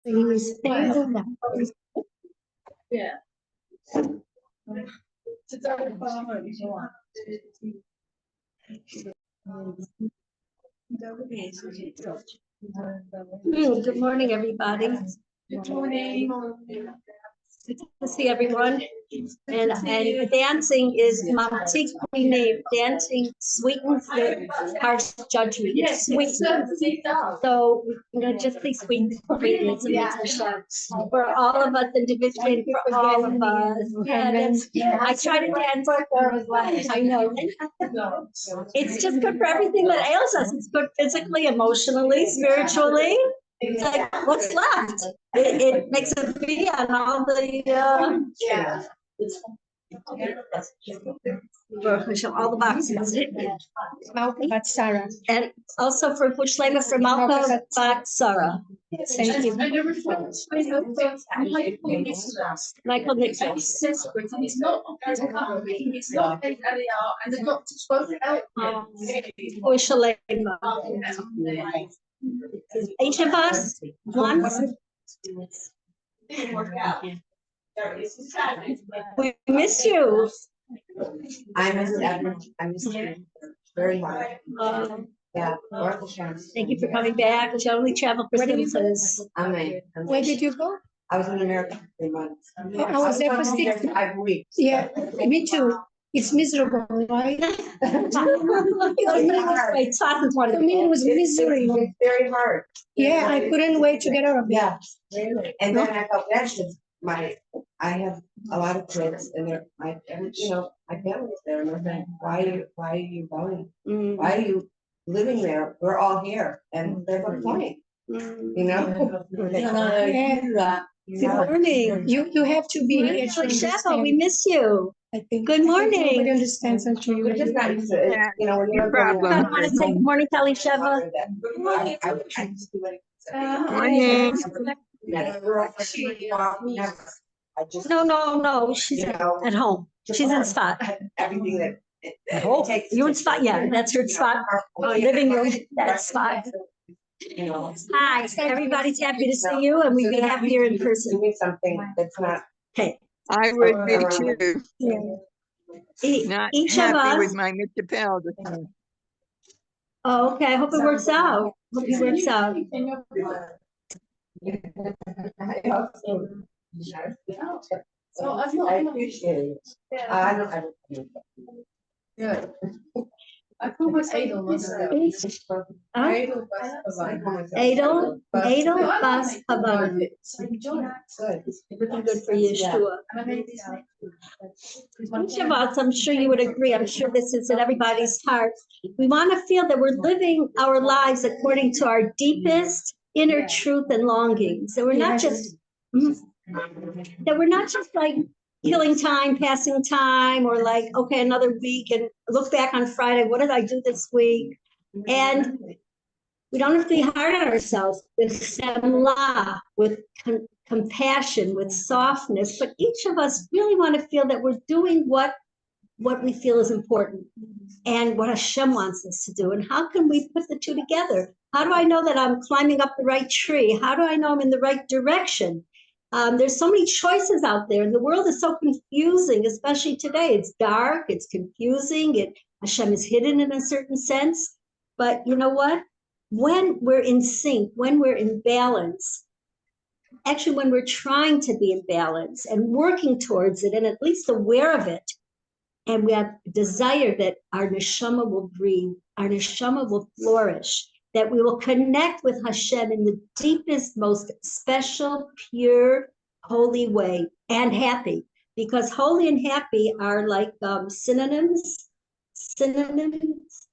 Yeah. Good morning, everybody. Good morning. Good to see everyone. And dancing is Mamtik name. Dancing sweetens the heart's judgment. Yes, sweetens. So we're going to just say sweetness for all of us individually and for all of us. Yeah, I try to dance. I know. It's just good for everything that ails us. It's good physically, emotionally, spiritually. It's like, what's left? It makes a video on all the all the boxes. Bas Sarah. And also for Pushlema for Malcolm Bas Sarah. Thank you. Michael Nicholas. Pushlema. Each of us once. We miss you. I miss you very much. Yeah. Thank you for coming back. You only travel for sentences. Where did you go? I was in America for 3 months. I was there for 5 weeks. Yeah, me too. It's miserable, right? For me, it was misery. It's very hard. Yeah, I couldn't wait to get out of there. Yeah. And then I felt bad because I have a lot of kids and they're my family's there and they're saying, why are you going? Why are you living there? We're all here. And there's a point. Yeah. Good morning. You have to be here to understand. We miss you. I think. Good morning. Nobody understands until you. We're just not used to it. When you're I want to say good morning, Kelly Sheva. Good morning. No. She's at home. She's in Tzfat. Everything that You're in Tzfat, yeah. That's her Tzfat living room. That's Tzfat. Hi, everybody's happy to see you, and we'd be happier in person. Doing something that's not. Okay. I would be too. Yeah. Not Each happy of us. with my Mr. Pell this time. Oh, okay. I hope it works out. Hope it works out. I appreciate it. I don't. Good. I call my Adel. Adel Bas Medrash. Good for Yeshua. Each of us, I'm sure you would agree, I'm sure this is in everybody's heart. We want to feel that we're living our lives according to our deepest inner truth and longings. That we're not just like killing time, passing time, or like, okay, another week and look back on Friday. What did I do this week? And we don't have to be hard on ourselves with semla, with compassion, with softness. But each of us really want to feel that we're doing what we feel is important and what Hashem wants us to do. And how can we put the two together? How do I know that I'm climbing up the right tree? How do I know I'm in the right direction? There's so many choices out there, and the world is so confusing, especially today. It's dark, it's confusing, Hashem is hidden in a certain sense. But you know what? When we're in sync, when we're in balance, actually when we're trying to be in balance and working towards it and at least aware of it, and we have desire that our neshama will breathe, our neshama will flourish, that we will connect with Hashem in the deepest, most special, pure, holy way, and happy. Because holy and happy are like synonyms. Synonyms.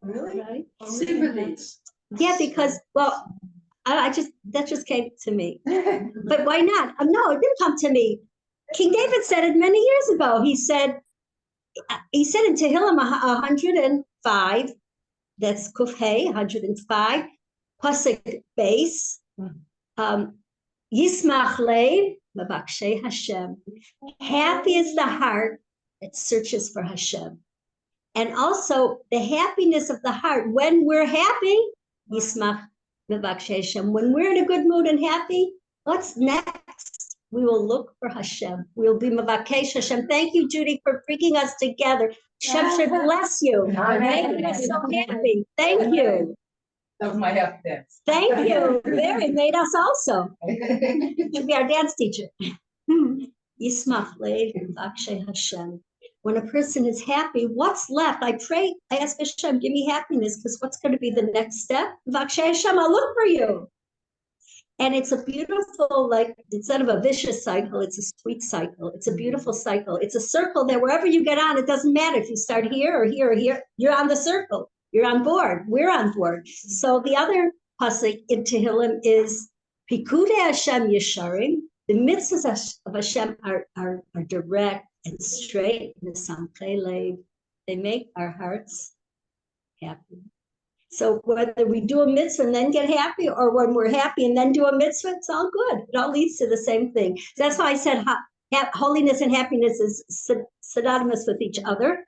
Really? Right? Sympathies. Yeah, because, well, that just came to me. But why not? No, it didn't come to me. King David said it many years ago. He said in Tehillim 105, that's Kuf Hey, 105, Pasuk base, Yismach Lev, Mavakshe Hashem. Happy is the heart that searches for Hashem. And also the happiness of the heart, when we're happy, Yismach Mavakshe Hashem. When we're in a good mood and happy, What's next? We will look for Hashem. We'll be Mavakesh Hashem. Thank you, Judy, for bringing us together. Hashem should bless you. Making us so happy. Thank you. That was my half dance. Thank you. Very made us also. To be our dance teacher. Yismach lev v'akshay Hashem. When a person is happy, what's left? I pray, I ask Hashem, give me happiness, because what's going to be the next step? V'akshay Hashem, I'll look for you. And it's a beautiful, like, instead of a vicious cycle, it's a sweet cycle. It's a beautiful cycle. It's a circle that wherever you get on, it doesn't matter if you start here or here or here, you're on the circle. You're on board. We're on board. So the other pasuk in Tehillim is Pikudei Hashem Yesharim. The mitzvahs of Hashem are direct and straight. They make our hearts happy. So whether we do a mitzvah and then get happy, or when we're happy and then do a mitzvah, it's all good. It all leads to the same thing. So that's why I said holiness and happiness is synonymous with each other.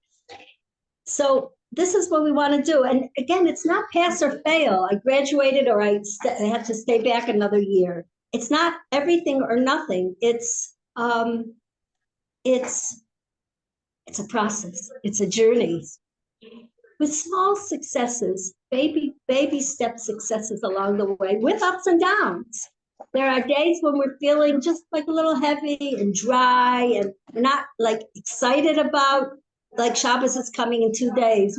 So this is what we want to do. And again, it's not pass or fail. I graduated or I had to stay back another year. It's not everything or nothing. It's a process. It's a journey with small successes, baby step successes along the way, with ups and downs. There are days when we're feeling just like a little heavy and dry, and we're not like excited about, like Shabbos is coming in 2 days.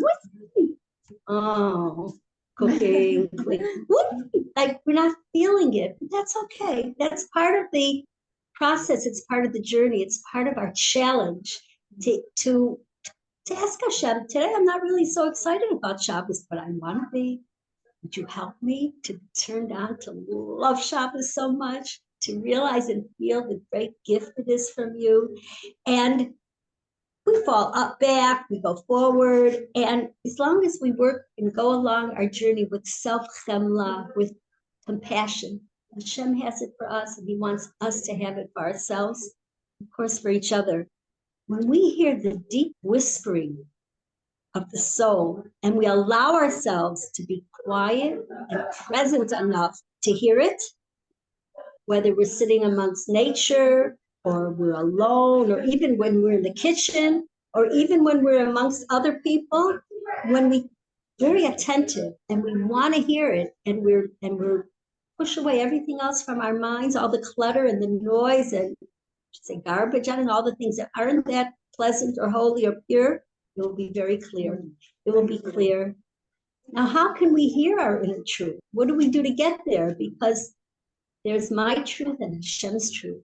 Oh, cooking, cleaning. Like we're not feeling it, but that's okay. That's part of the process. It's part of the journey. It's part of our challenge to ask Hashem, today I'm not really so excited about Shabbos, but I want to be. Would you help me to turn on to love Shabbos so much, to realize and feel the great gift it is from you? And we fall up back, we go forward. And as long as we work and go along our journey with self-chemla, with compassion, Hashem has it for us, and he wants us to have it for ourselves, of course, for each other. When we hear the deep whispering of the soul and we allow ourselves to be quiet and present enough to hear it, whether we're sitting amongst nature or we're alone, or even when we're in the kitchen, or even when we're amongst other people, when we're very attentive and we want to hear it, and we're push away everything else from our minds, all the clutter and the noise and say garbage and all the things that aren't that pleasant or holy or pure, it will be very clear. It will be clear. Now, how can we hear our inner truth? What do we do to get there? Because there's my truth and Hashem's truth.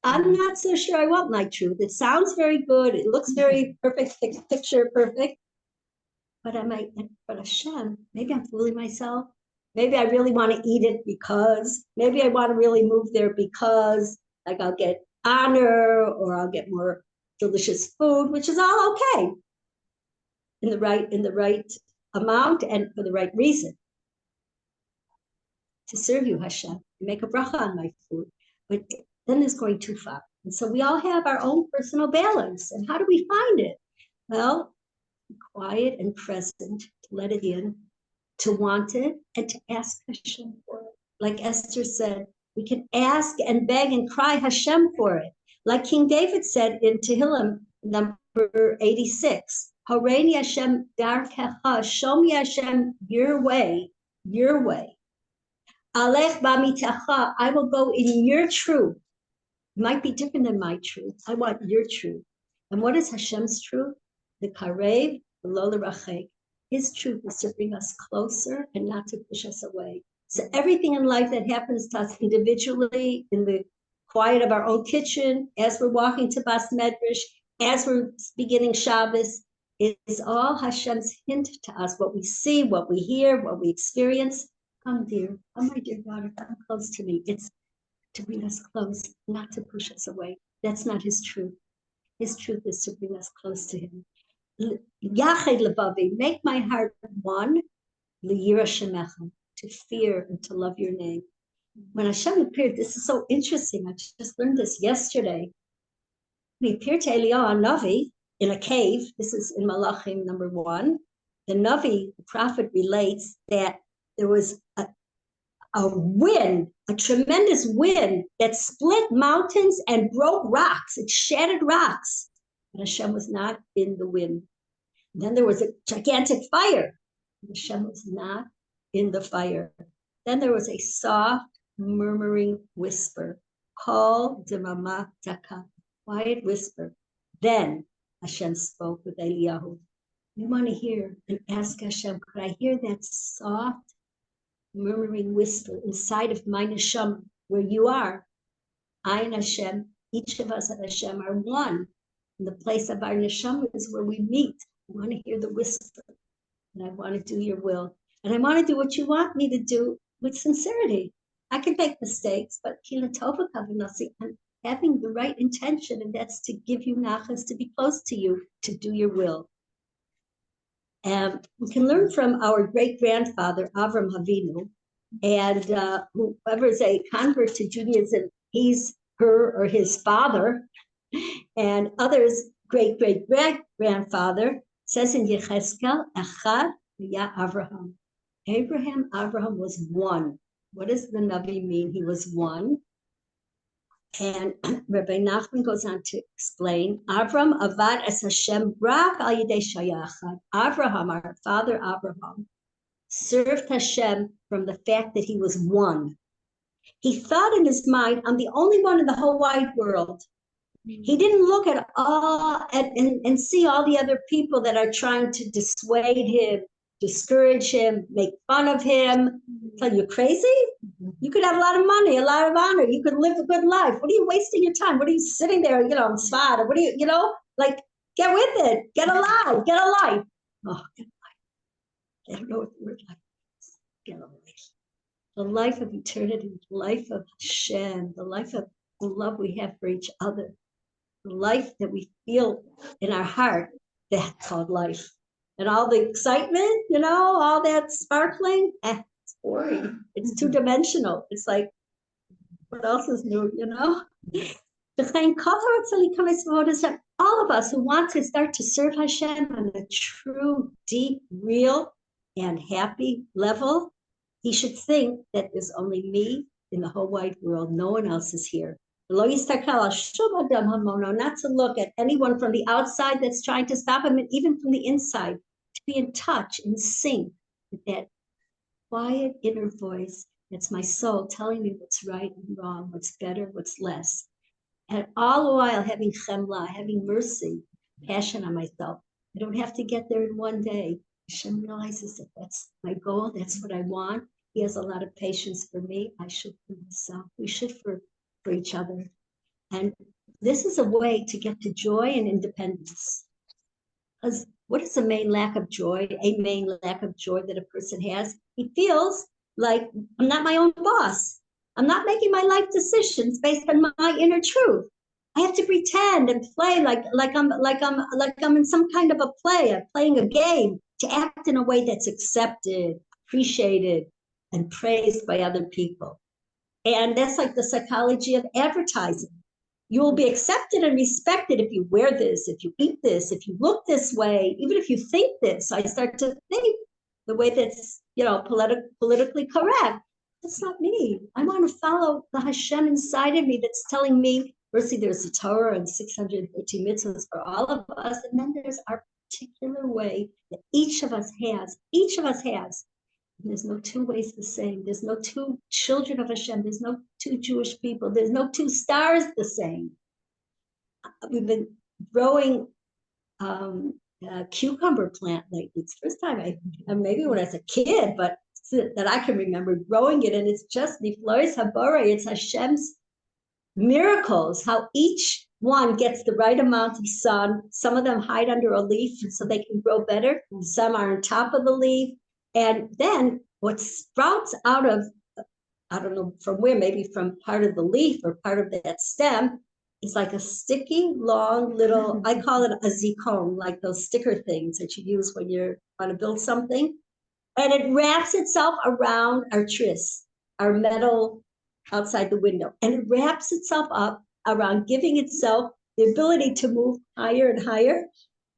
I'm not so sure I want my truth. It sounds very good. It looks very perfect, picture perfect. But Hashem, maybe I'm fooling myself. Maybe I really want to eat it because, maybe I want to really move there because, like, I'll get honor or I'll get more delicious food, which is all okay in the right amount and for the right reason. To serve you, Hashem, make a bracha on my food. But then it's going too far. And so we all have our own personal balance. And how do we find it? Well, be quiet and present, to let it in, to want it, and to ask Hashem for it. Like Esther said, we can ask and beg and cry Hashem for it. Like King David said in Tehillim number 86, Horeini Hashem darkecha, show me Hashem your way, your way. Alech b'mitacha, I will go in your truth. It might be different than my truth. I want your truth. And what is Hashem's truth? The karev, the lo l'rachek. His truth is to bring us closer and not to push us away. So everything in life that happens to us individually, in the quiet of our own kitchen, as we're walking to Bas Medrash, as we're beginning Shabbos, is all Hashem's hint to us, what we see, what we hear, what we experience. Come, dear, come, my dear daughter, come close to me. It's to bring us close, not to push us away. That's not his truth. His truth is to bring us close to him. Yached levavi, make my heart one, liyira shemecha, to fear and to love your name. When Hashem appeared, this is so interesting. I just learned this yesterday. He appeared to Eliyahu Navi in a cave. This is in Malachim number 1. The Navi, the prophet, relates that there was a wind, a tremendous wind that split mountains and broke rocks. It shattered rocks. And Hashem was not in the wind. And then there was a gigantic fire. And Hashem was not in the fire. Then there was a soft, murmuring whisper. Kol demama daka. Quiet whisper. Then Hashem spoke with Eliyahu. We want to hear and ask Hashem, could I hear that soft, murmuring whisper inside of my neshama, where you are? I and Hashem, each of us and Hashem are one. And the place of our neshama is where we meet. I want to hear the whisper. And I want to do your will. And I want to do what you want me to do with sincerity. I can make mistakes, but I'm having the right intention, and that's to give you nachas, to be close to you, to do your will. And we can learn from our great-grandfather, Avram Avinu, and whoever is a convert to Judaism, he's her or his father, and others, great-great-great-grandfather, says in Yecheskel, Echad ya Avraham. Abraham was one. What does the Navi mean? He was one. And Rabbi Nachman goes on to explain, Avram avad es Hashem rak al yidei shayachad. Avraham, our father Abraham, served Hashem from the fact that he was one. He thought in his mind, I'm the only one in the whole wide world. He didn't look at all and see all the other people that are trying to dissuade him, discourage him, make fun of him. Tell you crazy? You could have a lot of money, a lot of honor. You could live a good life. What are you wasting your time? What are you sitting there, on Tzfat? Or what are you, like, get with it. Get alive. Get a life. Oh, get a life. I don't know what the word life is. Get a life. The life of eternity, the life of Hashem, the life of the love we have for each other, the life that we feel in our heart, that's called life. And all the excitement, all that sparkling, it's boring. It's two-dimensional. It's like, what else is new, All of us who want to start to serve Hashem on a true, deep, real, and happy level, he should think that there's only me in the whole wide world. No one else is here. Not to look at anyone from the outside that's trying to stop him, and even from the inside, to be in touch, in sync with that quiet inner voice. That's my soul telling me what's right and wrong, what's better, what's less. And all the while having chemla, having mercy, passion on myself. I don't have to get there in one day. Hashem realizes that that's my goal, that's what I want. He has a lot of patience for me. I should for myself. We should for each other. And this is a way to get to joy and independence. Because what is the main lack of joy? A main lack of joy that a person has? He feels like I'm not my own boss. I'm not making my life decisions based on my inner truth. I have to pretend and play like I'm in some kind of a play. I'm playing a game to act in a way that's accepted, appreciated, and praised by other people. And that's like the psychology of advertising. You will be accepted and respected if you wear this, if you eat this, if you look this way, even if you think this. I start to think the way that's, politically correct. That's not me. I want to follow the Hashem inside of me that's telling me, firstly, there's the Torah and 613 mitzvahs for all of us. And then there's our particular way that each of us has. Each of us has. And there's no two ways the same. There's no two children of Hashem. There's no two Jewish people. There's no two stars the same. We've been growing a cucumber plant lately. It's the first time maybe when I was a kid, but that I can remember growing it. And it's just Niflois Habore. It's Hashem's miracles, how each one gets the right amount of sun. Some of them hide under a leaf so they can grow better. Some are on top of the leaf. And then what sprouts out of, I don't know from where, maybe from part of the leaf or part of that stem, is like a sticky, long little, I call it a zikon, like those sticker things that you use when you want to build something. And it wraps itself around our tris, our metal outside the window. And it wraps itself up around giving itself the ability to move higher and higher.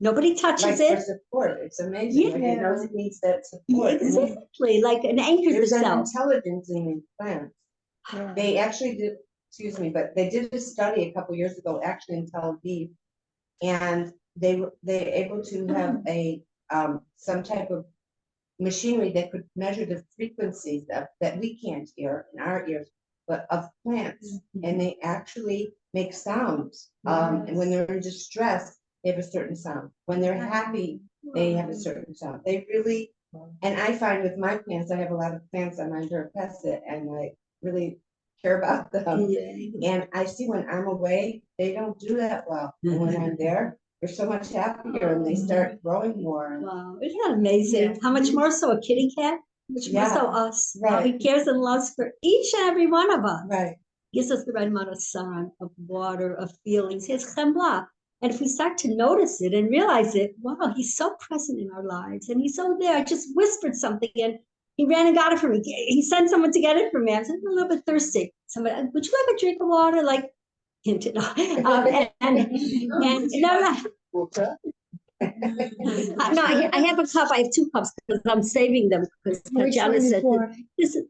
Nobody like touches for it. support. It's amazing. Like, it Yeah. knows it needs that support. And Exactly, like an anchor there's an yourself. intelligence in these plants. They actually did, excuse me, but they did a study a couple years ago, actually in Tel Aviv, and they're able to have a some type of machinery that could measure the frequencies that we can't hear in our ears, but of plants, and they actually make sounds. And when they're in distress, they have a certain sound. When they're happy, they have a certain sound. They really, and I find with my plants, I have a lot of plants on my Durapesset, and I really care about them. And I see when I'm away, they don't do that well. And when I'm there, they're so much happier and they start growing more. Wow, isn't that amazing? How much more so a kitty cat? Much more so us. How he cares and loves for each and every one of us. Right. Gives us the right amount of sun, of water, of feelings. His chemla. And if we start to notice it and realize it, wow, he's so present in our lives and he's so there. I just whispered something and he ran and got it for me. He sent someone to get it for me. I'm a little bit thirsty. Somebody, would you like a drink of water? Like, hinted. No, I have a cup. I have two cups because I'm saving them because Which one Tatjana is said what?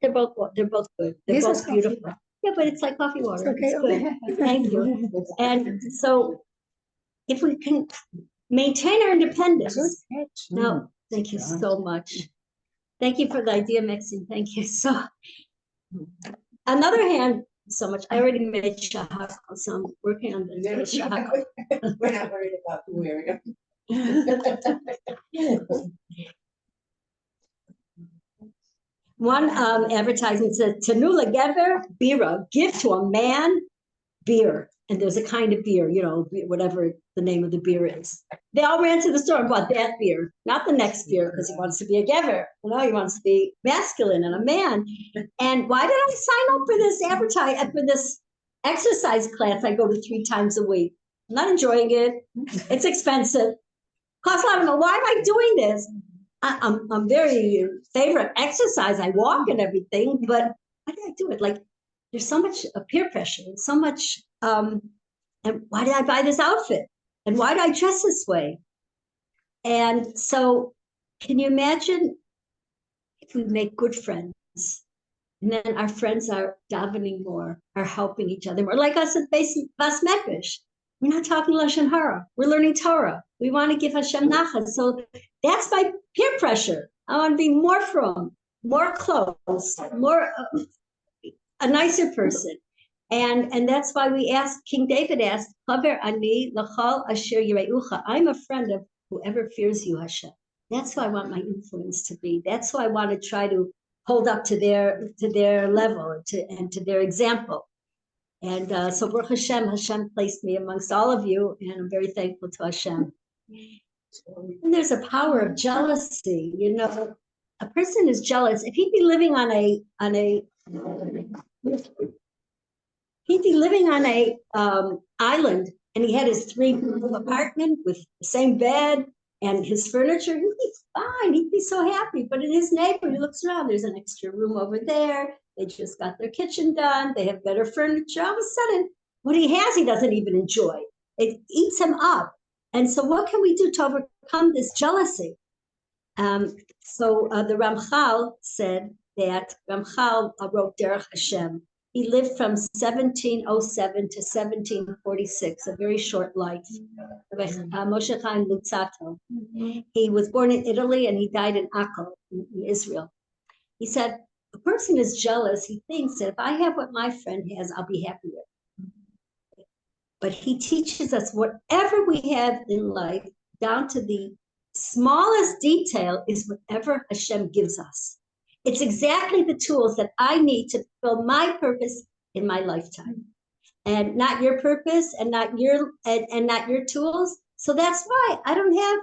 they're both good. They're This both is coffee. beautiful. Yeah, but it's like coffee water. Okay, It's good. okay. Thank you. And so if we can maintain our independence. No, thank you so much. Thank you for the idea mixing. Thank you so. On the other hand, so much. I already made shahak, so I'm working on the shahak. We're not worried about the Miriam. One advertisement said, Tanula Gever Bira, give to a man beer. And there's a kind of beer, you know, whatever the name of the beer is. They all ran to the store and bought that beer, not the next beer, because he wants to be a Gever. You know, he wants to be masculine and a man. And why did I sign up for this exercise class I go to 3 times a week? I'm not enjoying it. It's expensive. Costs a lot of money. Why am I doing this? I'm very favorite exercise. I walk and everything, but why did I do it? Like, there's so much peer pressure and so much, and why did I buy this outfit? And why do I dress this way? And so, can you imagine if we make good friends, and then our friends are davening more, are helping each other more, like us at Bas Medrash. We're not talking Lashon Hara. We're learning Torah. We want to give Hashem nachas. So that's my peer pressure. I want to be more from, more close, more a nicer person. And that's why we asked, King David asked, Chaver ani l'chol asher yireucha. I'm a friend of whoever fears you, Hashem. That's who I want my influence to be. That's who I want to try to hold up to their level and to their example. And so Baruch Hashem placed me amongst all of you, and I'm very thankful to Hashem. And there's a power of jealousy. You know, a person is jealous. If he'd be living on a island and he had his 3-room apartment with the same bed and his furniture, he'd be fine. He'd be so happy. But in his neighborhood, he looks around, there's an extra room over there. They just got their kitchen done. They have better furniture. All of a sudden, what he has, he doesn't even enjoy. It eats him up. And so what can we do to overcome this jealousy? So the Ramchal said that Ramchal wrote Derech Hashem. He lived from 1707 to 1746, a very short life. Moshe Chaim Luzzatto. He was born in Italy and he died in Akko, in Israel. He said, a person is jealous. He thinks that if I have what my friend has, I'll be happier. But he teaches us whatever we have in life, down to the smallest detail, is whatever Hashem gives us. It's exactly the tools that I need to fulfill my purpose in my lifetime, and not your purpose, and not your tools. So that's why I don't have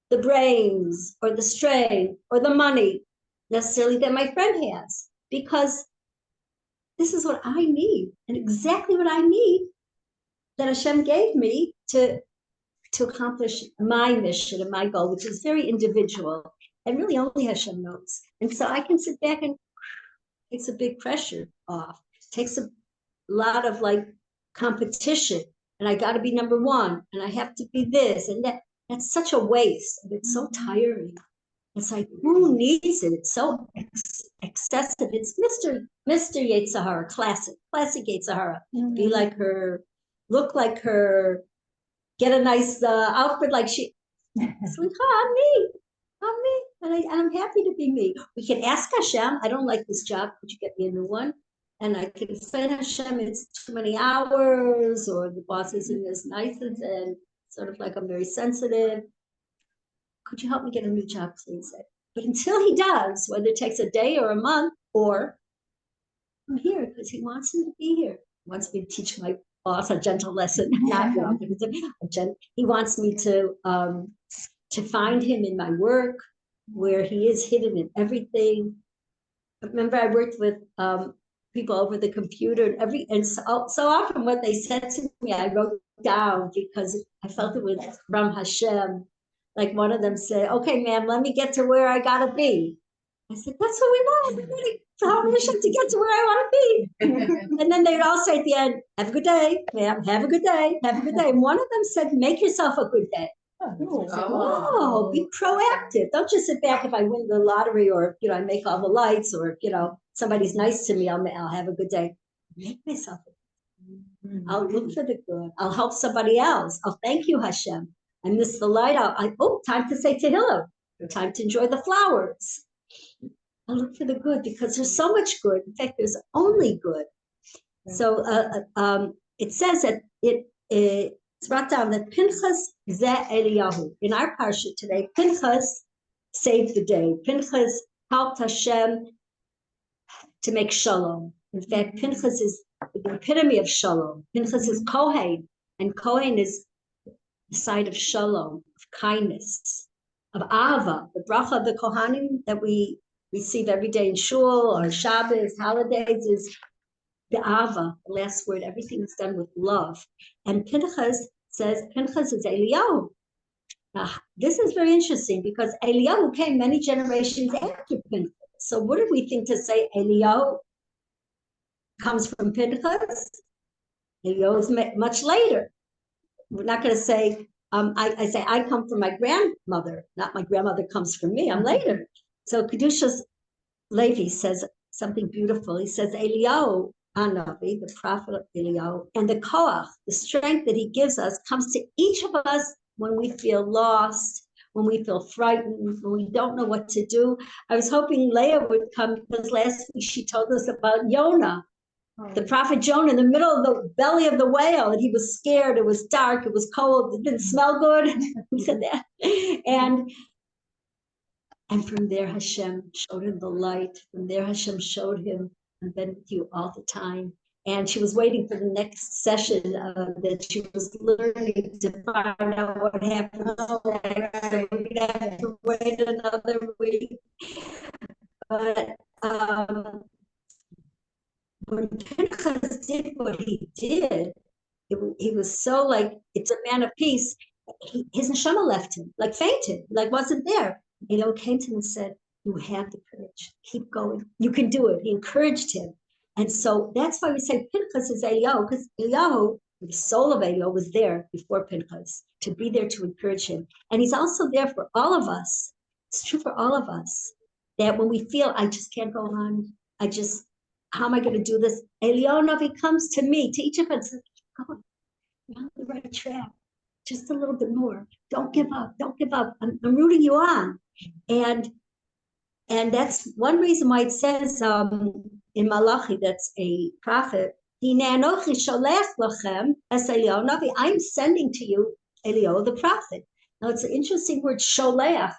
the brains or the strength or the money necessarily that my friend has, because this is what I need, and exactly what I need that Hashem gave me to accomplish my mission and my goal, which is very individual and really only Hashem knows. And so I can sit back and takes a big pressure off, takes a lot of like competition, and I got to be number one, and I have to be this and that. That's such a waste. It's so tiring. It's like, who needs it? It's so excessive. It's Mr. Yetzer Hara, classic Yetzer Hara. Be like her, look like her, get a nice outfit like she. It's like, I'm me, and I'm happy to be me. We can ask Hashem, I don't like this job, could you get me a new one? And I can say to Hashem, it's too many hours, or the boss isn't as nice, and sort of like I'm very sensitive. Could you help me get a new job, please? But until he does, whether it takes a day or a month, or I'm here because he wants me to be here. He wants me to teach my boss a gentle lesson. He wants me to find him in my work, where he is hidden in everything. Remember, I worked with people over the computer, and so often what they said to me, I wrote down because I felt it was from Hashem. Like one of them said, okay, ma'am, let me get to where I gotta be. I said, that's what we want. We want Hashem to get to where I want to be. And then they'd all say at the end, have a good day, ma'am, have a good day, have a good day. And one of them said, make yourself a good day. Oh, be proactive. Don't just sit back if I win the lottery, or I make all the lights, or somebody's nice to me, I'll have a good day. Make myself a good day. I'll look for the good. I'll help somebody else. I'll thank you, Hashem. I missed the light out. Time to say Tehillah. Time to enjoy the flowers. I'll look for the good because there's so much good. In fact, there's only good. So it says that it's brought down that Pinchas ze Eliyahu. In our Parsha today, Pinchas saved the day. Pinchas helped Hashem to make shalom. In fact, Pinchas is the epitome of shalom. Pinchas is Kohen, and Kohen is the side of shalom, of kindness, of ahava, the bracha of the Kohanim that we receive every day in shul or Shabbos, holidays, is the ahava, the last word. Everything is done with love. And Pinchas says, Pinchas is Eliyahu. Now, this is very interesting because Eliyahu came many generations after Pinchas. So what do we think to say Eliyahu comes from Pinchas? Eliyahu is much later. We're not going to say, I say I come from my grandmother, not my grandmother comes from me, I'm later. So Kedushas Levi says something beautiful. He says, Eliyahu, Anavi, the prophet of Eliyahu, and the koach, the strength that he gives us, comes to each of us when we feel lost, when we feel frightened, when we don't know what to do. I was hoping Leah would come because last week she told us about Yonah. The prophet Jonah in the middle of the belly of the whale, and he was scared. It was dark. It was cold. It didn't smell good. He said that. And from there, Hashem showed him the light. From there, Hashem showed him, I've been with you all the time. And she was waiting for the next session that she was learning to find out what happens next. So we're going to have to wait another week. But when Pinchas did what he did, he was so it's a man of peace. His neshama left him, fainted, wasn't there. Came to him and said, you have the courage, keep going, you can do it. He encouraged him. And so that's why we say Pinchas is Eliyahu, because Eliyahu, the soul of Eliyahu, was there before Pinchas, to be there to encourage him. And he's also there for all of us. It's true for all of us, that when we feel, I just can't go on, how am I going to do this? Eliyahu Navi comes to me, to each of us, and says, keep going, you're on the right track, just a little bit more. Don't give up, don't give up. I'm rooting you on. And that's one reason why it says in Malachi, that's a prophet, I'm sending to you Eliyahu the prophet. Now it's an interesting word, sholeach.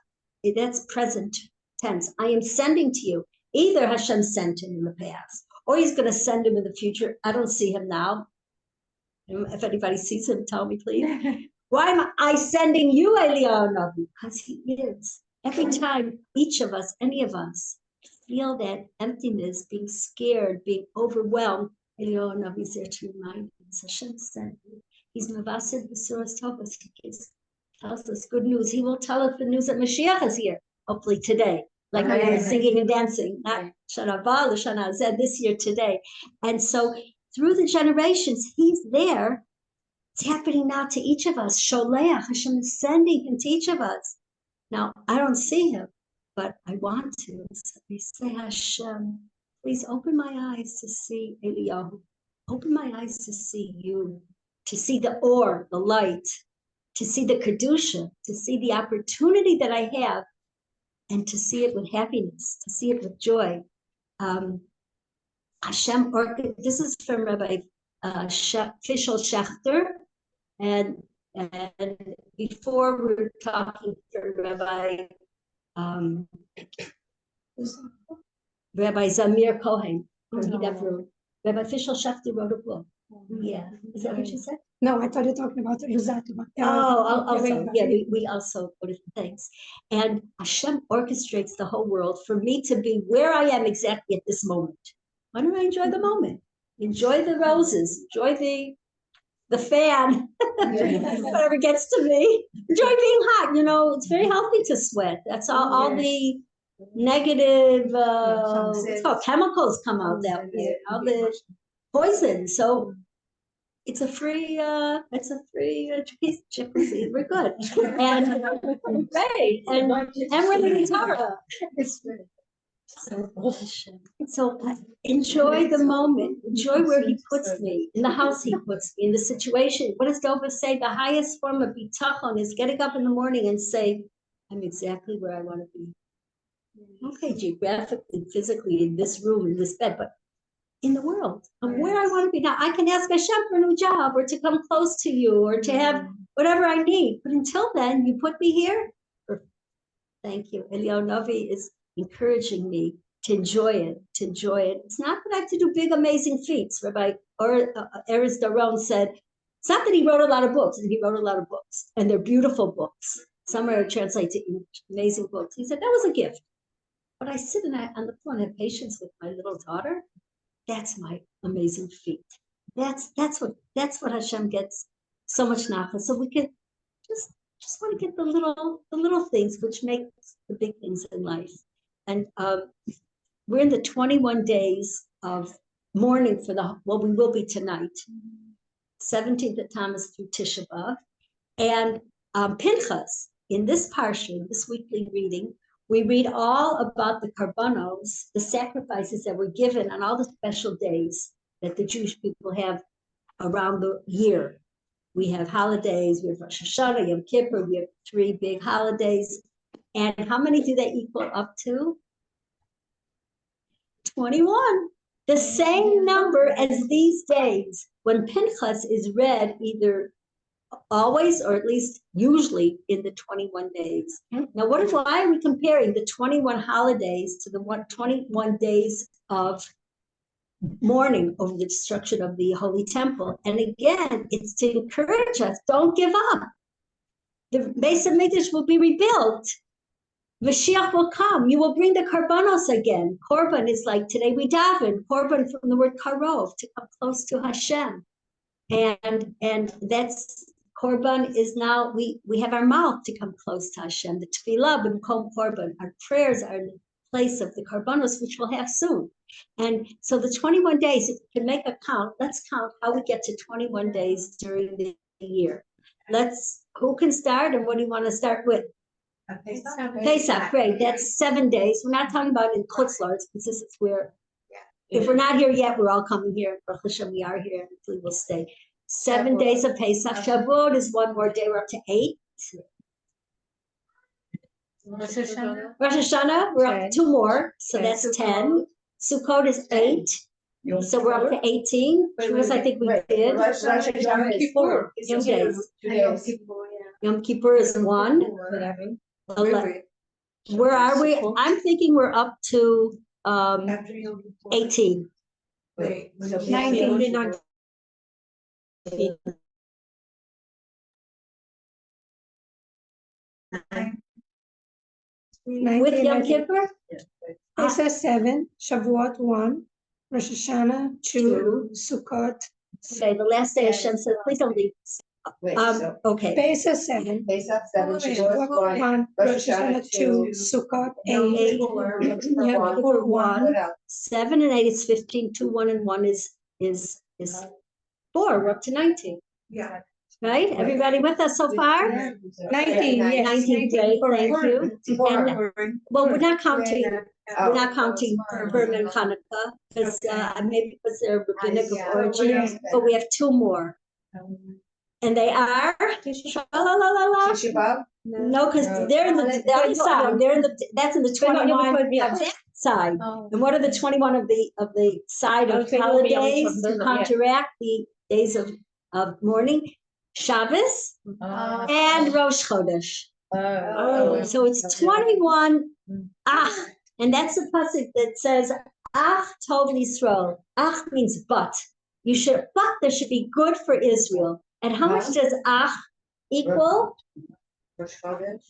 That's present tense. I am sending to you. Either Hashem sent him in the past, or he's going to send him in the future. I don't see him now. If anybody sees him, tell me, please. Why am I sending you, Eliyahu Navi? Because he is. Every time each of us, any of us, feel that emptiness, being scared, being overwhelmed, Eliyahu Navi is there to remind us. Hashem sent you. He's Mavasid B'suras Tovas. He tells us good news. He will tell us the news that Mashiach is here, hopefully today. Like we were singing and dancing, not Shana Ba, Shana Zed, this year, today. And so through the generations, he's there It's happening now to each of us. Sholeach, Hashem is sending him to each of us. Now, I don't see him, but I want to. So I say, Hashem, please open my eyes to see Eliyahu. Open my eyes to see you, to see the or, the light, to see the kedusha, to see the opportunity that I have, and to see it with happiness, to see it with joy. Hashem, this is from Rabbi Fishel Schechter, and before we were talking to Rabbi Zamir Cohen, Rabbi Fishel Schechter wrote a book. Yeah, is that what you said? No, I thought you were talking about Rosati. Also, yeah, we also go to things. And Hashem orchestrates the whole world for me to be where I am exactly at this moment. Why don't I enjoy the moment? Enjoy the roses, enjoy the fan, whatever gets to me. Enjoy being hot, it's very healthy to sweat. That's all the negative what's called chemicals come out that way, all the poison. So it's a free jacuzzi. We're good. And right. And we're learning Torah. So enjoy the moment. Enjoy where he puts me, in the house he puts me, in the situation. What does Dova say? The highest form of bitachon is getting up in the morning and say, I'm exactly where I want to be. Okay, geographically, physically, in this room, in this bed, but in the world, I'm where I want to be. Now, I can ask Hashem for a new job, or to come close to you, or to have whatever I need. But until then, you put me here. Thank you. Eliyahu Navi is encouraging me to enjoy it, It's not that I have to do big, amazing feats. Rabbi Erez Daron said, it's not that he wrote a lot of books, and he wrote a lot of books, and they're beautiful books. Some are translated to amazing books. He said, that was a gift. But I sit on the floor and have patience with my little daughter. That's my amazing feat. That's what Hashem gets so much nachas. So we can just want to get the little things which make the big things in life. And we're in the 21 days of mourning for we will be tonight, 17th of Tammuz through Tisha B'Av. And Pinchas, in this Parsha, this weekly reading, we read all about the karbanos, the sacrifices that were given on all the special days that the Jewish people have around the year. We have holidays, we have Rosh Hashanah, Yom Kippur, we have 3 big holidays. And how many do they equal up to? 21. The same number as these days when Pinchas is read either always or at least usually in the 21 days. Now, why are we comparing the 21 holidays to the 21 days of mourning over the destruction of the Holy Temple? And again, it's to encourage us, don't give up. The Beit Medrash will be rebuilt. Mashiach will come. You will bring the karbanos again. Korban is like today we daven. Korban from the word karov, to come close to Hashem. And that's Korban is now, we have our mouth to come close to Hashem. The tefillah b'makom korban, our prayers are in the place of the karbanos, which we'll have soon. And so the 21 days, if we can make a count, let's count how we get to 21 days during the year. Who can start, and what do you want to start with? Pesach, great. That's 7 days. We're not talking about in Chutz La'aretz, because this is where, if we're not here yet, we're all coming here. Baruch Hashem, we are here, and hopefully we'll stay. 7 days of Pesach. Shavuot is 1 more day. We're up to 8. Rosh Hashanah, we're up to 2 more, so that's 10. Sukkot is 8, so we're up to 18. Shavuos, I think we did. Rosh Hashanah is 4. Yom Kippur is 1. 11. Where are we? I'm thinking we're up to 18. 19. With Yom Kippur? Pesach 7, Shavuot 1, Rosh Hashanah 2, Sukkot. Okay, the last day Hashem said, please don't leave. Okay. Pesach 7, Pesach 7, Shavuot 1, Rosh Hashanah 2, Sukkot 8, Yom Kippur 1. 7 and 8 is 15. 2, 1 and 1 is 4. We're up to 19. Yeah. right? Everybody with us so far? 19, yes. 19, great, thank you. And, well, we're not counting, Oh. we're not counting Purim and Hanukkah, because, maybe because they're rabbinic of origin, but we have two more. And they are, la. Tisha B'Av? No, because they're in the other side, that's in the 21 of that side. And what are the 21 of the side of holidays to counteract the days of mourning? Shabbos and Rosh Chodesh. So it's 21 ach, and that's the pasuk that says ach tov Yisrael. Ach means but. There should be good for Israel. And how much does ach equal? Rosh Chodesh?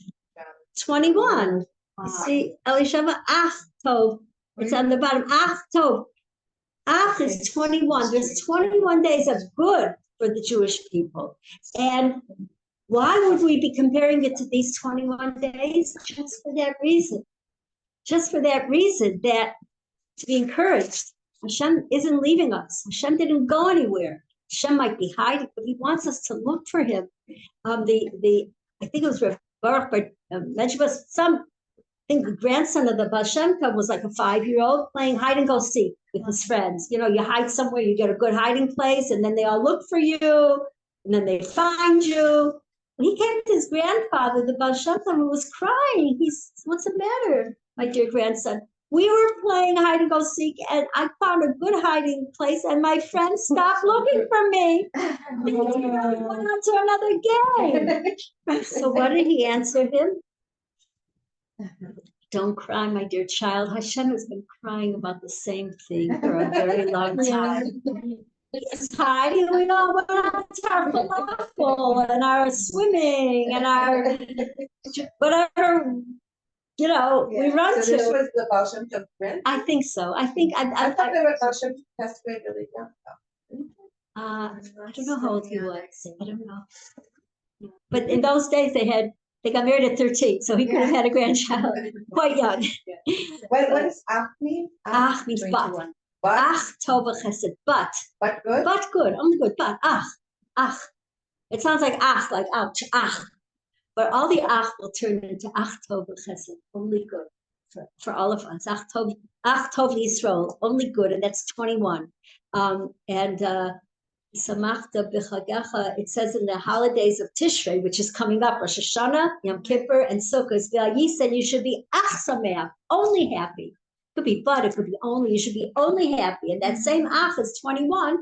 21. You see, Elishava, ach tov. It's on the bottom. Ach tov. Ach is 21. There's 21 days of good for the Jewish people. And why would we be comparing it to these 21 days? Just for that reason. Just for that reason, that to be encouraged. Hashem isn't leaving us. Hashem didn't go anywhere. Hashem might be hiding, but he wants us to look for him. I think it was Rav Baruch, but I think the grandson of the Bas Medrash was like a 5-year-old playing hide and go seek with his friends. You know, you hide somewhere, you get a good hiding place, and then they all look for you, and then they find you. He came to his grandfather, the Bas Medrash, and was crying. What's the matter, my dear grandson? We were playing hide and go seek, and I found a good hiding place, and my friends stopped looking for me. They went on to another game. So what did he answer him? Don't cry, my dear child. Hashem has been crying about the same thing for a very long time. It's hiding. We know what our falafel and our swimming and our whatever. We run So this to. was the Baal Shem Tov friend? I think so. I think I thought they were Baal Shem Tov passed away really young. I don't know how old he was. I don't know. But in those days they got married at 13, so he could have had a grandchild quite young. What does ach mean? Ach means but. But? Ach tov chesed, but. But good? But good, only good, but ach. It sounds like ach, like ouch, ach. But all the ach will turn into ach tov chesed, only good for all of us. Ach tov Yisrael, only good, and that's 21. Samachta b'chagecha, it says in the holidays of Tishrei, which is coming up, Rosh Hashanah, Yom Kippur, and Sukkot, and you should be ach sameach, only happy. It could be but, it could be only, you should be only happy. And that same ach is 21,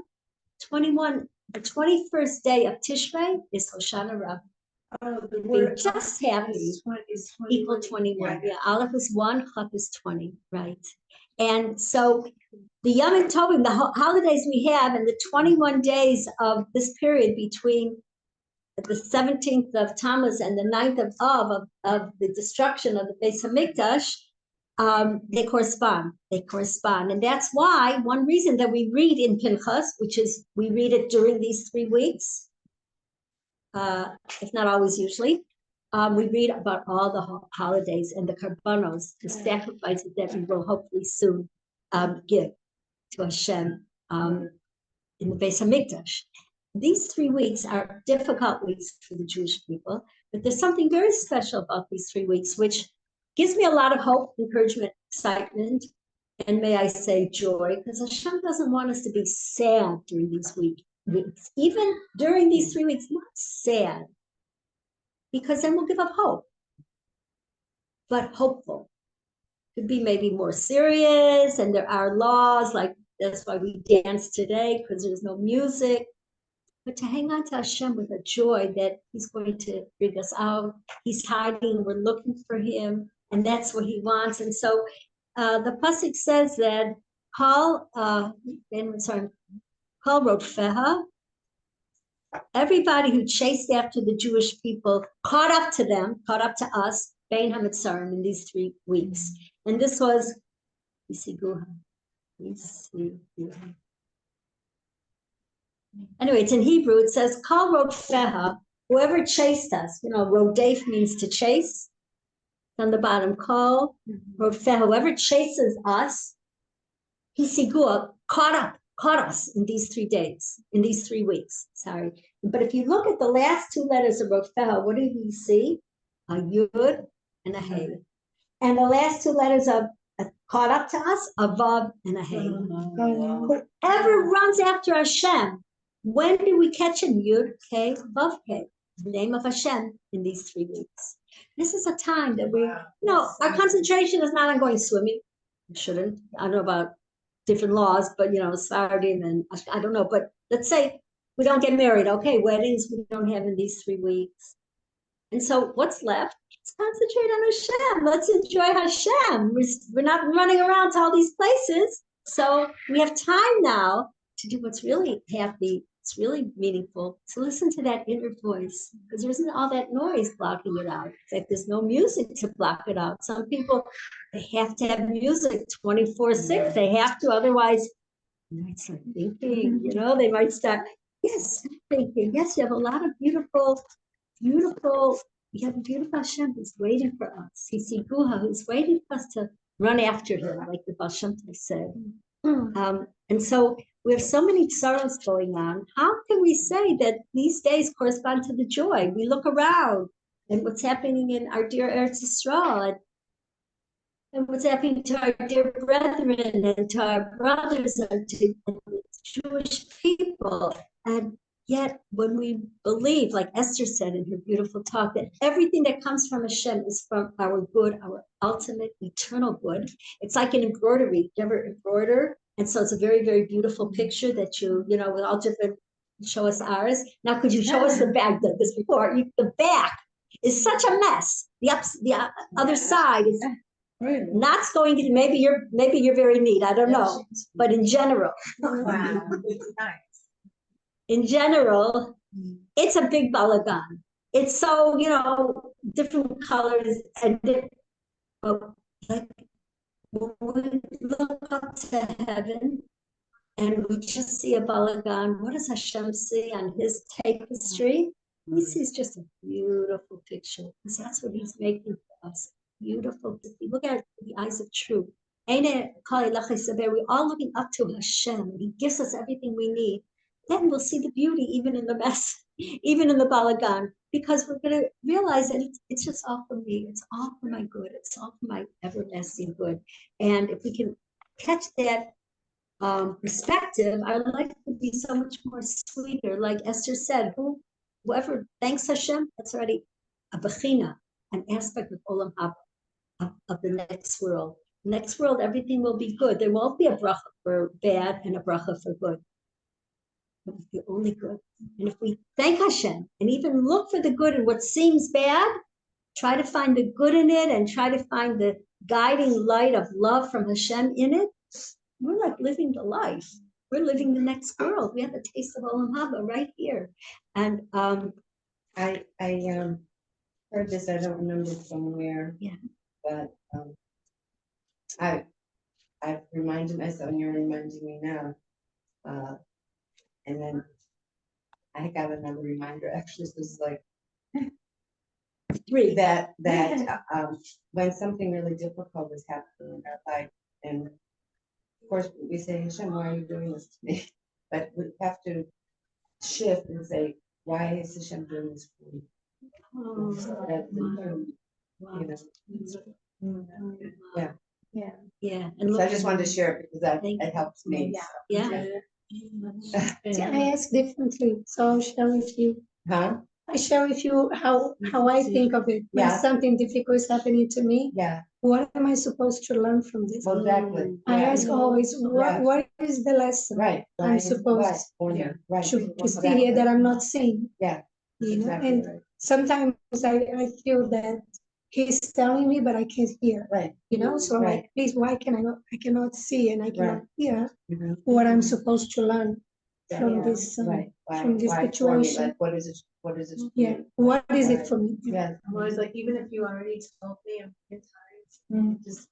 the 21st day of Tishrei is Hoshana Rabbah. Be just happy, equal 21. Yeah, Aleph is 1, Chaf is 20, right? And so the Yom Tovim, the holidays we have, and the 21 days of this period between the 17th of Tammuz and the 9th of Av of the destruction of the Beit Hamikdash, they correspond. And that's why one reason that we read in Pinchas, which is we read it during these 3 weeks, if not always, usually, we read about all the holidays and the karbanos, the sacrifices that we will hopefully soon give to Hashem in the Beit Hamikdash. These 3 weeks are difficult weeks for the Jewish people, but there's something very special about these 3 weeks, which gives me a lot of hope, encouragement, excitement, and may I say joy, because Hashem doesn't want us to be sad during these weeks. Even during these 3 weeks, not sad, because then we'll give up hope, but hopeful. Could be maybe more serious, and there are laws, like that's why we dance today, because there's no music. But to hang on to Hashem with a joy that he's going to bring us out. He's hiding, we're looking for him, and that's what he wants. And so the pasuk says that Kol Rodfeha, everybody who chased after the Jewish people, caught up to us, Bein HaMitzarim, in these 3 weeks. And this was, anyway, it's in Hebrew. It says, Kol Rodfeha, whoever chased us. Rodef means to chase. On the bottom, Kol Rodfeha, whoever chases us, Hisigua, caught up. caught us in these 3 days, in these 3 weeks, sorry. But if you look at the last 2 letters of Rofel, what do we see? A Yud and a Hey. And the last 2 letters of caught up to us, a Vav and a Hey. Whoever runs after Hashem, when do we catch him? Yud, Hey, Vav, Hey. The name of Hashem in these 3 weeks. This is a time that our concentration is not on going swimming. We shouldn't. I don't know about different laws, but Saturday and I don't know. But let's say we don't get married. Okay, weddings we don't have in these 3 weeks. And so what's left? Let's concentrate on Hashem. Let's enjoy Hashem. We're not running around to all these places. So we have time now to do what's really happy. It's really meaningful to listen to that inner voice, because there isn't all that noise blocking it out. In fact, there's no music to block it out. Some people, they have to have music 24/6. They have to, otherwise they might start thinking, they might start, yes, thinking. Yes, you have a lot of beautiful, you have a beautiful Hashem who's waiting for us. He's Siguha, who's waiting for us to run after him, like the Baal Shem Tov said. And so we have so many sorrows going on. How can we say that these days correspond to the joy? We look around and what's happening in our dear Eretz Yisrael, and what's happening to our dear brethren and to our brothers and to Jewish people. And yet when we believe, like Esther said in her beautiful talk, that everything that comes from Hashem is from our good, our ultimate eternal good. It's like an embroidery. You ever embroider? And so it's a very, very beautiful picture that with all different, show us ours. Now, could you show us the back? This before, the back is such a mess. The other side is not going to, maybe you're very neat. I don't know. But in general, in general, it's a big balagan. It's so, different colors and like when we look up to heaven and we just see a balagan, what does Hashem see on his tapestry? He sees just a beautiful picture, because that's what he's making for us. Beautiful. Look at it with the eyes of truth. We're all looking up to Hashem. He gives us everything we need. Then we'll see the beauty even in the mess, even in the balagan, because we're going to realize that it's just all for me. It's all for my good. It's all for my everlasting good. And if we can catch that perspective, our life would be so much more sweeter. Like Esther said, whoever thanks Hashem, that's already a bechina, an aspect of Olam Haba, of the next world. Next world, everything will be good. There won't be a bracha for bad and a bracha for good. But it's the only good. And if we thank Hashem and even look for the good in what seems bad, try to find the good in it and try to find the guiding light of love from Hashem in it, we're like living the life. We're living the next world. We have a taste of Olam Haba right here. And I heard this, I don't remember somewhere. Yeah. But I've reminded myself, and you're reminding me now. And then I got another reminder. Actually, this is like 3. that when something really difficult is happening in our life, and of course we say, Hashem, why are you doing this to me? But we have to shift and say, why is Hashem doing this for me? Yeah. So I just wanted to share it because it helps me. Yeah. See, I ask differently, so I'll share with you. Huh? I share with you how I think of it. When something difficult is happening to me, what am I supposed to learn from this? Well, exactly. I ask always, what is the lesson I'm supposed to see here that I'm not seeing? And sometimes I feel that he's telling me, but I can't hear. So I'm like, please, why can I cannot see and I cannot hear what I'm supposed to learn from this from this situation. Like, what is it? What is it? What is it for me? Well, it's like, even if you already told me I'm tired, just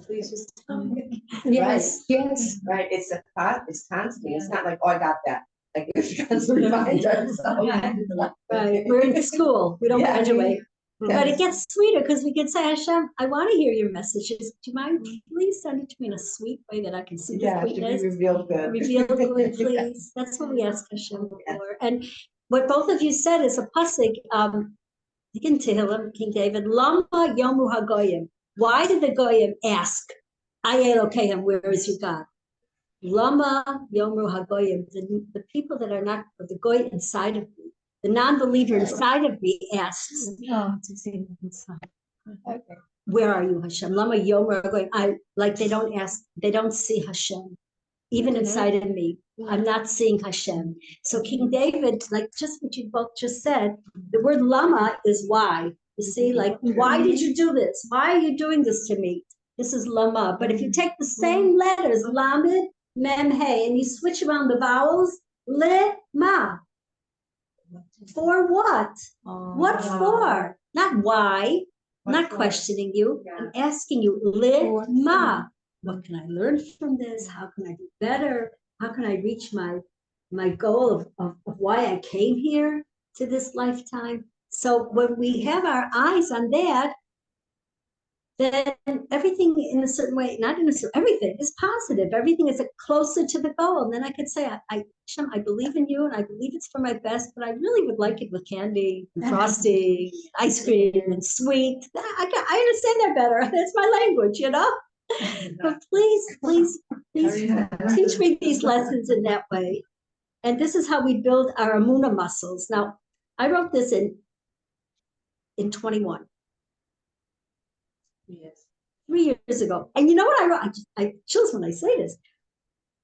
please just tell me. Yes. Right. It's a thought. It's constant. It's not like, oh, I got that. Like, it's constant reminder. Right. We're in school. We don't graduate. But it gets sweeter because we can say, Hashem, I want to hear your messages. Do you mind? Please send it to me in a sweet way that I can see the Yeah, to be sweetness. revealed good. Reveal good, please. That's what we ask Hashem for. And what both of you said is a pasuk in Tehillim, King David, Lama Yomu HaGoyim. Why did the Goyim ask, Aye Elokeim, where is your God? Lama Yomu HaGoyim, the people that are not, the Goy inside of me, the non-believer inside of me asks, where are you, Hashem? Lama Yomu HaGoyim. They don't ask, they don't see Hashem. Even inside of me, I'm not seeing Hashem. So King David, like just what you both just said, the word lama is why. You see, like, why did you do this? Why are you doing this to me? This is lama. But if you take the same letters, lamed, mem, hey, and you switch around the vowels, le, ma. For what? What for? Not why. I'm not questioning you. I'm asking you, le, ma. What can I learn from this? How can I do better? How can I reach my goal of why I came here to this lifetime? So when we have our eyes on that, then everything in a certain way, not in a certain, everything is positive. Everything is closer to the goal. And then I could say, Hashem, I believe in you and I believe it's for my best, but I really would like it with candy and frosting, ice cream and sweet. I understand that better. That's my language, you know? But please teach me these lessons in that way. And this is how we build our Amuna muscles. Now, I wrote this in 21. Yes. 3 years ago. And you know what I wrote? I chills when I say this.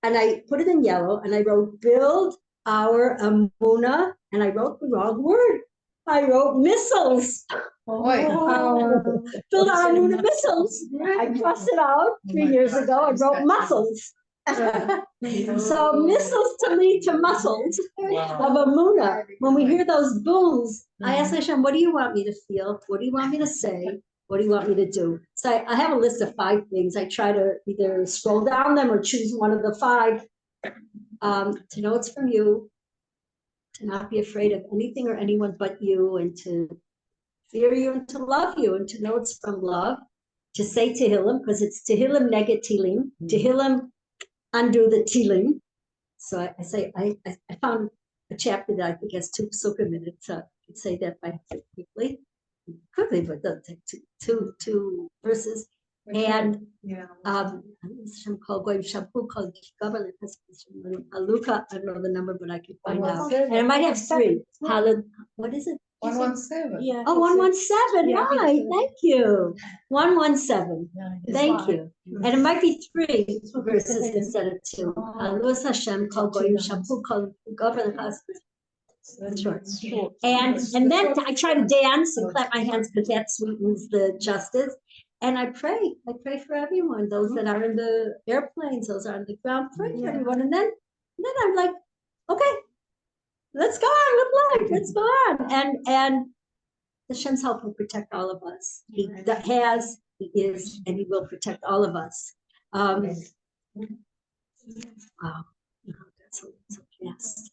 And I put it in yellow and I wrote, build our Amuna. And I wrote the wrong word. I wrote missiles. Build our Amuna missiles. I crossed it out 3 years ago. I wrote muscles. So missiles to lead to muscles of Amuna. When we hear those booms, I ask Hashem, what do you want me to feel? What do you want me to say? What do you want me to do? So I have a list of 5 things. I try to either scroll down them or choose one of the 5 to know it's from you, to not be afraid of anything or anyone but you, and to fear you and to love you, and to know it's from love, to say Tehillim, because it's Tehillim neged Tilim, Tehillim undo the Tilim. So I say, I found a chapter that I think has 2 psukim in it, so I could say that by quickly, but it doesn't take two verses. And some called going shampoo called government Haluka. I don't know the number, but I can find out. And I might have 3. What is it? 117. Yeah. Oh, 117. Yeah. Right. Thank you. 117. Thank you. And it might be 3 verses instead of 2. Louis Hashem called going shampoo called government hospital. Short. And then I try to dance and clap my hands because that sweetens the justice. And I pray for everyone, those that are in the airplanes, those are on the ground, pray for everyone. And then I'm like, okay, let's go on with life, let's go on. And Hashem's help will protect all of us. He has, he is, and he will protect all of us. Wow, that's so fast.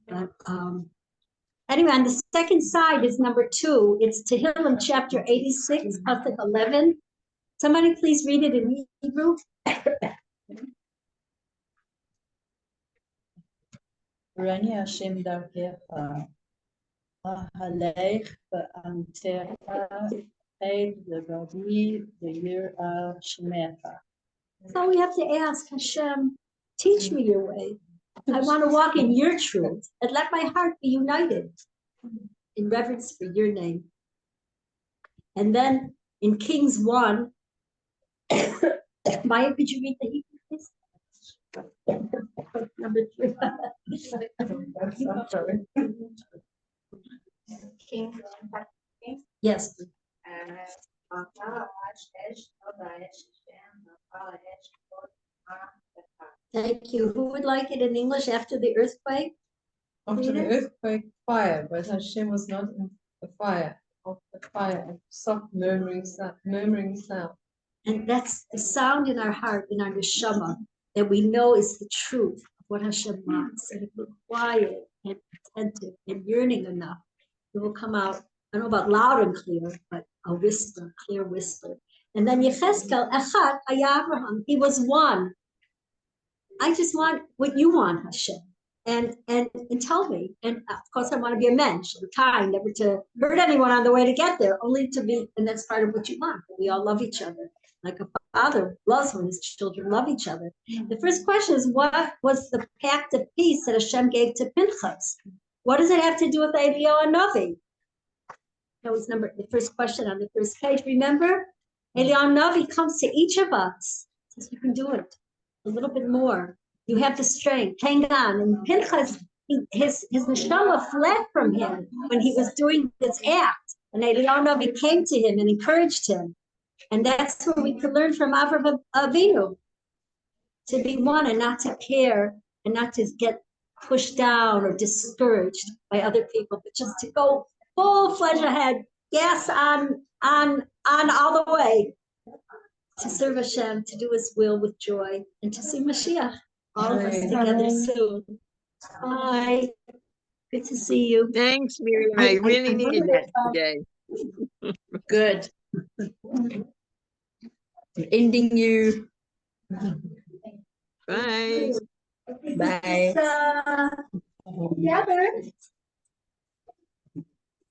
But anyway, on the second side is number 2. It's Tehillim chapter 86, pasuk 11. Somebody please read it in Hebrew. Rani Hashem darkecha, halech v'antecha, eid v'gadi v'yirah shemecha. So we have to ask Hashem, teach me your way. I want to walk in your truth and let my heart be united in reverence for your name. And then in Kings 1, Maya, could you read the Hebrew, please? Number 3. Yes. Thank you. Who would like it in English after the earthquake? After the earthquake, fire, but Hashem was not in the fire. Of the fire, a soft murmuring sound. And that's the sound in our heart, in our neshama, that we know is the truth of what Hashem wants. And if we're quiet and attentive and yearning enough, it will come out I don't know about loud and clear, but a whisper, clear whisper. And then Yecheskel, Echad, Abraham, he was one. I just want what you want, Hashem. And tell me. And of course, I want to be a mensch, kind, never to hurt anyone on the way to get there, only to be, and that's part of what you want. We all love each other. Like a father loves when his children love each other. The first question is, what was the pact of peace that Hashem gave to Pinchas? What does it have to do with Eliyahu and Navi? That was the first question on the first page. Remember, Eliyahu Navi comes to each of us, says you can do it a little bit more. You have the strength. Hang on. And Pinchas, his neshama fled from him when he was doing this act. And Eliyahu Navi came to him and encouraged him. And that's where we can learn from Avraham Avinu to be one and not to care and not to get pushed down or discouraged by other people, but just to go full fledged ahead, gas on all the way to serve Hashem, to do His will with joy, and to see Mashiach. All of us together soon. Bye. Good to see you. Thanks, Miriam. I really needed that today. Good. Ending you. Bye. Bye. Together.